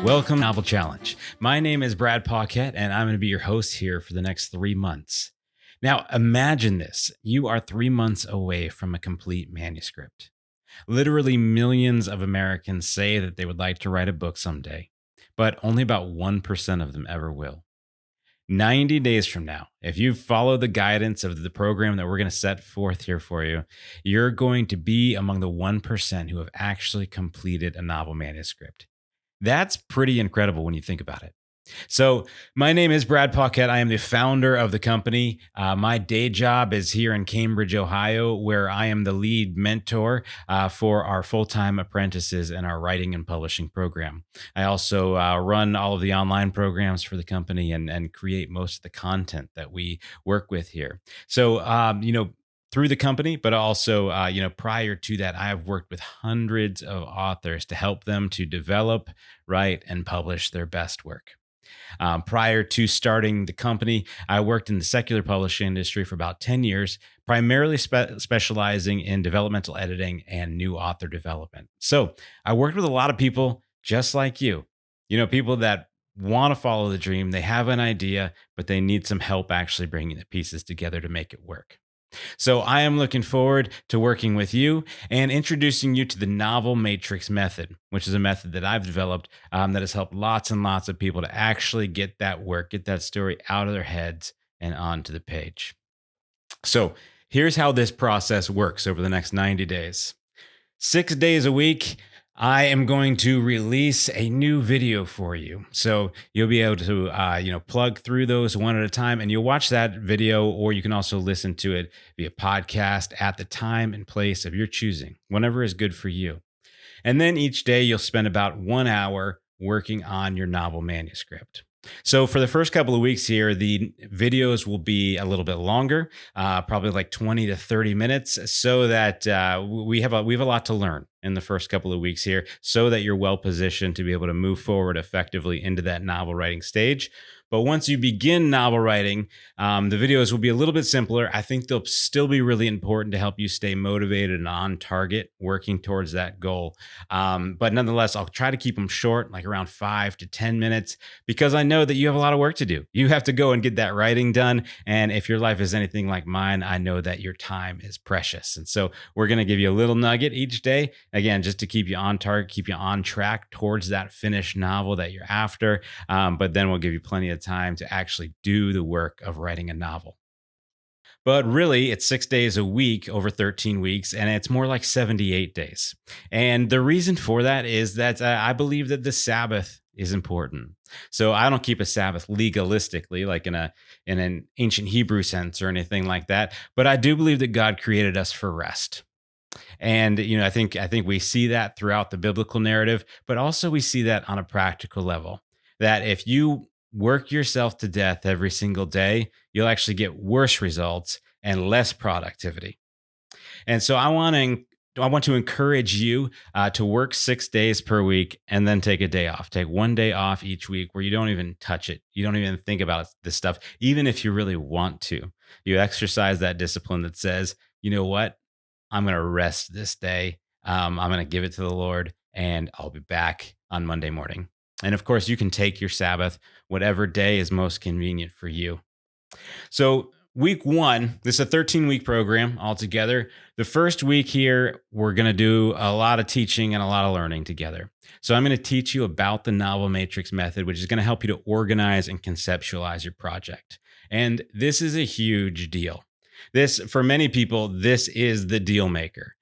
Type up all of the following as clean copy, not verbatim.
Welcome to Novel Challenge. My name is Brad Pauquette, and I'm going to be your host here for the next 3 months. Now, imagine this. You are 3 months away from a complete manuscript. Literally millions of Americans say that they would like to write a book someday, but only about 1% of them ever will. 90 days from now, if you follow the guidance of the program that we're going to set forth here for you, you're going to be among the 1% who have actually completed a novel manuscript. That's pretty incredible when you think about it. So, my name is Brad Pauquette. I am the founder of the company. My day job is here in Cambridge, Ohio, where I am the lead mentor for our full-time apprentices in our writing and publishing program. I also run all of the online programs for the company and create most of the content that we work with here. So, through the company, but also, prior to that, I have worked with hundreds of authors to help them to develop, write, and publish their best work. Prior to starting the company, I worked in the secular publishing industry for about 10 years, primarily specializing in developmental editing and new author development. So I worked with a lot of people just like you, people that want to follow the dream. They have an idea, but they need some help actually bringing the pieces together to make it work. So I am looking forward to working with you and introducing you to the novel matrix method, which is a method that I've developed that has helped lots and lots of people to actually get that work, get that story out of their heads and onto the page. So here's how this process works over the next 90 days. 6 days a week, I am going to release a new video for you. So you'll be able to, plug through those one at a time, and you'll watch that video, or you can also listen to it via podcast at the time and place of your choosing, whenever is good for you. And then each day you'll spend about 1 hour working on your novel manuscript. So for the first couple of weeks here, the videos will be a little bit longer, probably like 20 to 30 minutes, so that we have a lot to learn in the first couple of weeks here, so that you're well positioned to be able to move forward effectively into that novel writing stage. But once you begin novel writing, the videos will be a little bit simpler. I think they'll still be really important to help you stay motivated and on target, working towards that goal. But nonetheless, I'll try to keep them short, like around 5 to 10 minutes, because I know that you have a lot of work to do. You have to go and get that writing done. And if your life is anything like mine, I know that your time is precious. And so we're going to give you a little nugget each day, again, just to keep you on target, keep you on track towards that finished novel that you're after. But then we'll give you plenty of time to actually do the work of writing a novel. But really, it's 6 days a week over 13 weeks, and it's more like 78 days. And the reason for that is that I believe that the Sabbath is important. So I don't keep a Sabbath legalistically, like in an ancient Hebrew sense or anything like that. But I do believe that God created us for rest. And I think we see that throughout the biblical narrative, but also we see that on a practical level. That if you work yourself to death every single day, you'll actually get worse results and less productivity. And so I want to encourage you to work 6 days per week and then take a day off. Take 1 day off each week where you don't even touch it. You don't even think about this stuff, even if you really want to. You exercise that discipline that says, you know what? I'm going to rest this day. I'm going to give it to the Lord, and I'll be back on Monday morning. And of course, you can take your Sabbath, whatever day is most convenient for you. So week 1, this is a 13-week program altogether. The first week here, we're going to do a lot of teaching and a lot of learning together. So I'm going to teach you about the novel matrix method, which is going to help you to organize and conceptualize your project. And this is a huge deal. For many people, this is the deal maker.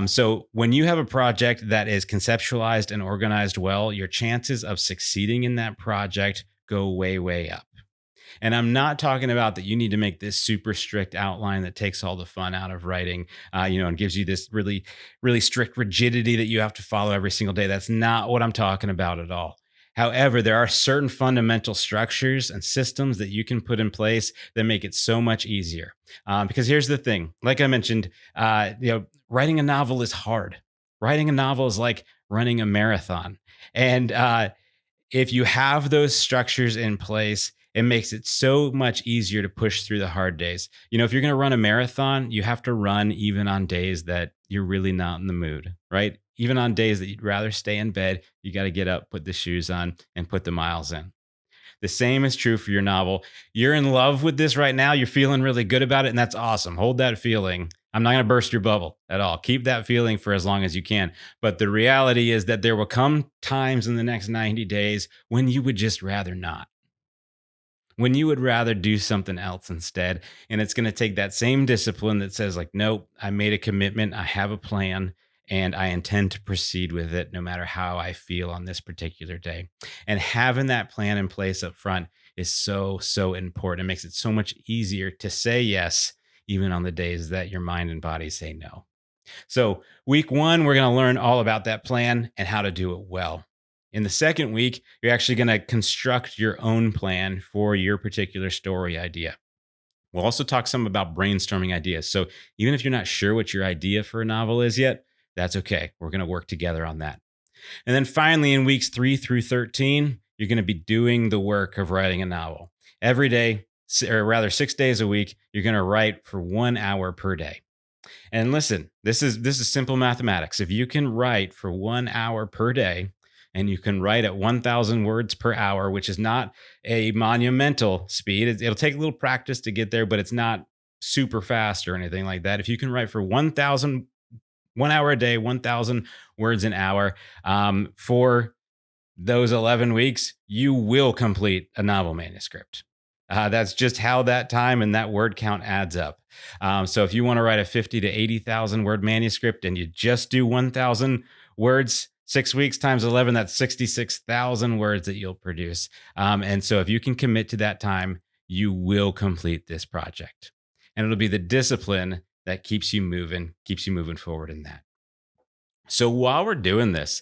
So when you have a project that is conceptualized and organized well, your chances of succeeding in that project go way, way up. And I'm not talking about that you need to make this super strict outline that takes all the fun out of writing, and gives you this really, really strict rigidity that you have to follow every single day. That's not what I'm talking about at all. However, there are certain fundamental structures and systems that you can put in place that make it so much easier. Because here's the thing, like I mentioned, writing a novel is hard. Writing a novel is like running a marathon. And if you have those structures in place, it makes it so much easier to push through the hard days. If you're going to run a marathon, you have to run even on days that you're really not in the mood, right? Even on days that you'd rather stay in bed, you got to get up, put the shoes on, and put the miles in. The same is true for your novel. You're in love with this right now. You're feeling really good about it, and that's awesome. Hold that feeling. I'm not going to burst your bubble at all. Keep that feeling for as long as you can. But the reality is that there will come times in the next 90 days when you would just rather not, when you would rather do something else instead. And it's going to take that same discipline that says, like, nope, I made a commitment, I have a plan, and I intend to proceed with it no matter how I feel on this particular day. And having that plan in place up front is so, so important. It makes it so much easier to say yes, even on the days that your mind and body say no. So, week one, we're going to learn all about that plan and how to do it well. In the second week, you're actually going to construct your own plan for your particular story idea. We'll also talk some about brainstorming ideas. So, even if you're not sure what your idea for a novel is yet, that's okay. We're going to work together on that. And then finally, in weeks 3 through 13, you're going to be doing the work of writing a novel. Every day, or rather 6 days a week, you're going to write for 1 hour per day. And listen, this is simple mathematics. If you can write for 1 hour per day, and you can write at 1,000 words per hour, which is not a monumental speed. It'll take a little practice to get there, but it's not super fast or anything like that. If you can write for 1,000, 1 hour a day, 1,000 words an hour, for those 11 weeks, you will complete a novel manuscript. That's just how that time and that word count adds up. So if you want to write a 50 to 80,000 word manuscript and you just do 1,000 words, 6 weeks times 11, that's 66,000 words that you'll produce. And so if you can commit to that time, you will complete this project. And it'll be the discipline that keeps you moving forward in that. So while we're doing this,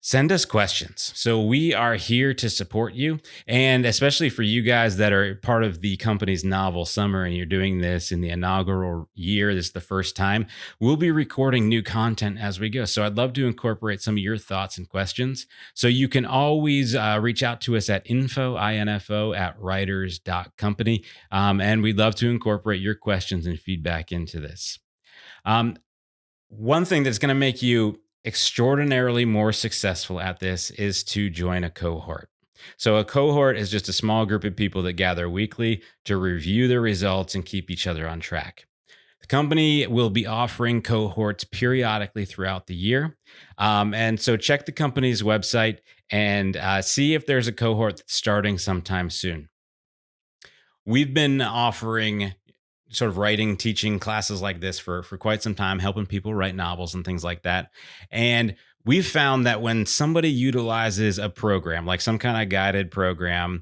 send us questions. So we are here to support you. And especially for you guys that are part of the company's novel summer and you're doing this in the inaugural year, this is the first time, we'll be recording new content as we go. So I'd love to incorporate some of your thoughts and questions. So you can always reach out to us at info@writers.company. And we'd love to incorporate your questions and feedback into this. One thing that's going to make you extraordinarily more successful at this is to join a cohort. So a cohort is just a small group of people that gather weekly to review the results and keep each other on track. The company will be offering cohorts periodically throughout the year. And so check the company's website and see if there's a cohort that's starting sometime soon. We've been offering sort of writing, teaching classes like this for quite some time, helping people write novels and things like that. And we've found that when somebody utilizes a program, like some kind of guided program,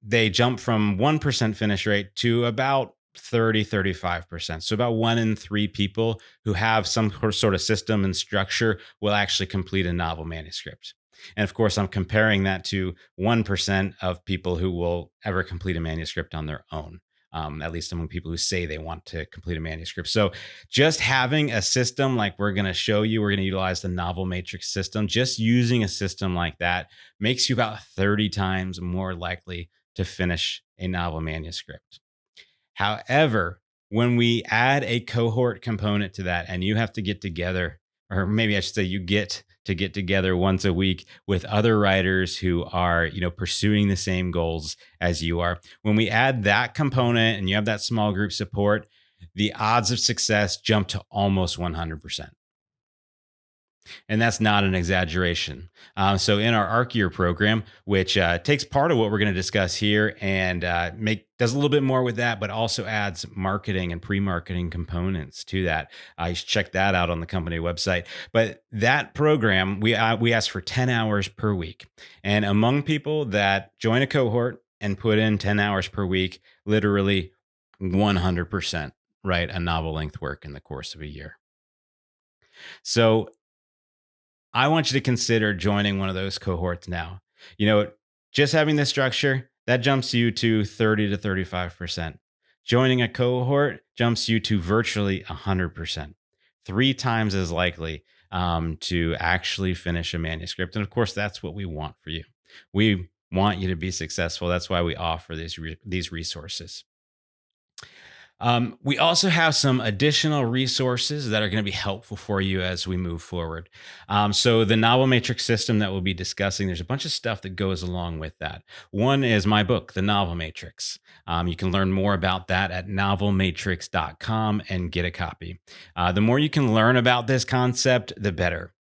they jump from 1% finish rate to about 35%. So about 1 in 3 people who have some sort of system and structure will actually complete a novel manuscript. And of course, I'm comparing that to 1% of people who will ever complete a manuscript on their own. At least among people who say they want to complete a manuscript. So just having a system like we're going to show you, we're going to utilize the novel matrix system. Just using a system like that makes you about 30 times more likely to finish a novel manuscript. However, when we add a cohort component to that and you have to get together, or maybe I should say you get to get together once a week with other writers who are, pursuing the same goals as you are. When we add that component and you have that small group support, the odds of success jump to almost 100%. And that's not an exaggeration. So in our ARC Year program, which takes part of what we're going to discuss here and does a little bit more with that, but also adds marketing and pre-marketing components to that. You should check that out on the company website. But that program, we ask for 10 hours per week. And among people that join a cohort and put in 10 hours per week, literally 100% write a novel length work in the course of a year. So I want you to consider joining one of those cohorts now. Just having this structure, that jumps you to 30 to 35%. Joining a cohort jumps you to virtually 100%, 3 times as likely to actually finish a manuscript. And of course, that's what we want for you. We want you to be successful. That's why we offer these resources. We also have some additional resources that are going to be helpful for you as we move forward. So, the novel matrix system that we'll be discussing, there's a bunch of stuff that goes along with that. One is my book, The Novel Matrix. You can learn more about that at novelmatrix.com and get a copy. The more you can learn about this concept, the better.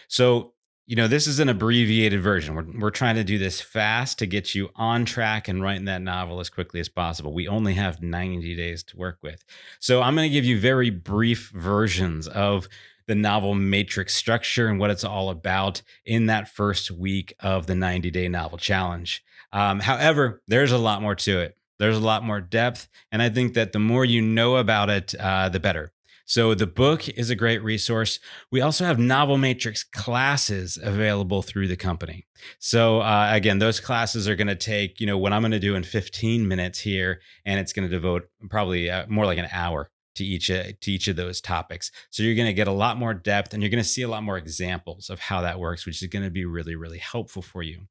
So, this is an abbreviated version. We're trying to do this fast to get you on track and writing that novel as quickly as possible. We only have 90 days to work with. So I'm going to give you very brief versions of the novel matrix structure and what it's all about in that first week of the 90-day novel challenge. However, there's a lot more to it. There's a lot more depth. And I think that the more you know about it, the better. So the book is a great resource. We also have Novel Matrix classes available through the company. So again, those classes are going to take, what I'm going to do in 15 minutes here, and it's going to devote probably more like an hour to each of those topics. So you're going to get a lot more depth, and you're going to see a lot more examples of how that works, which is going to be really, really helpful for you.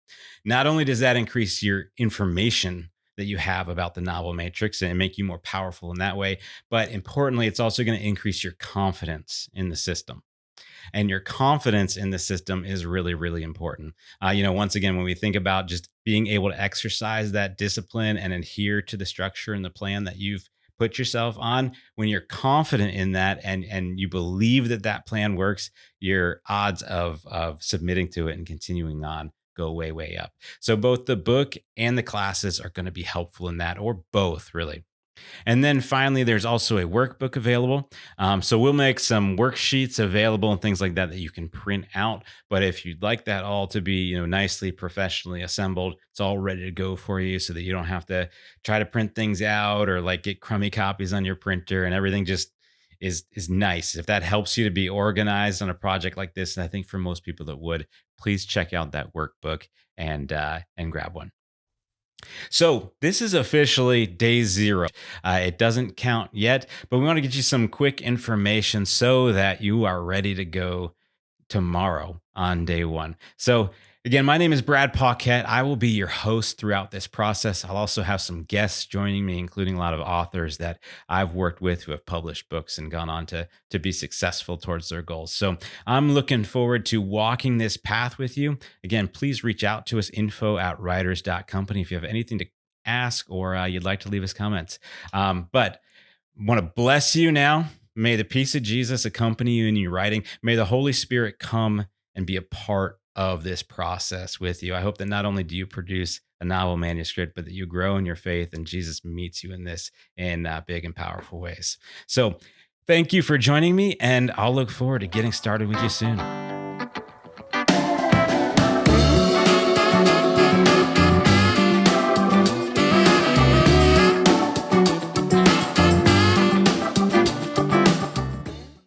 Not only does that increase your information that you have about the novel matrix and make you more powerful in that way, but importantly, it's also going to increase your confidence in the system. And your confidence in the system is really, really important. Once again, when we think about just being able to exercise that discipline and adhere to the structure and the plan that you've put yourself on, when you're confident in that and you believe that that plan works, your odds of submitting to it and continuing on go way, way up. So both the book and the classes are going to be helpful in that, or both, really. And then finally, there's also a workbook available. So we'll make some worksheets available and things like that that you can print out. But if you'd like that all to be, nicely professionally assembled, it's all ready to go for you, so that you don't have to try to print things out or like get crummy copies on your printer, and everything just is nice. If that helps you to be organized on a project like this, and I think for most people that would, please check out that workbook and grab one. So this is officially day zero. It doesn't count yet, but we want to get you some quick information so that you are ready to go tomorrow on day one. So again, my name is Brad Pauquette. I will be your host throughout this process. I'll also have some guests joining me, including a lot of authors that I've worked with who have published books and gone on to be successful towards their goals. So I'm looking forward to walking this path with you. Again, please reach out to us, info@writers.company, if you have anything to ask or you'd like to leave us comments. But want to bless you now. May the peace of Jesus accompany you in your writing. May the Holy Spirit come and be a part of this process with you. I hope that not only do you produce a novel manuscript, but that you grow in your faith and Jesus meets you in this in big and powerful ways. So thank you for joining me, and I'll look forward to getting started with you soon.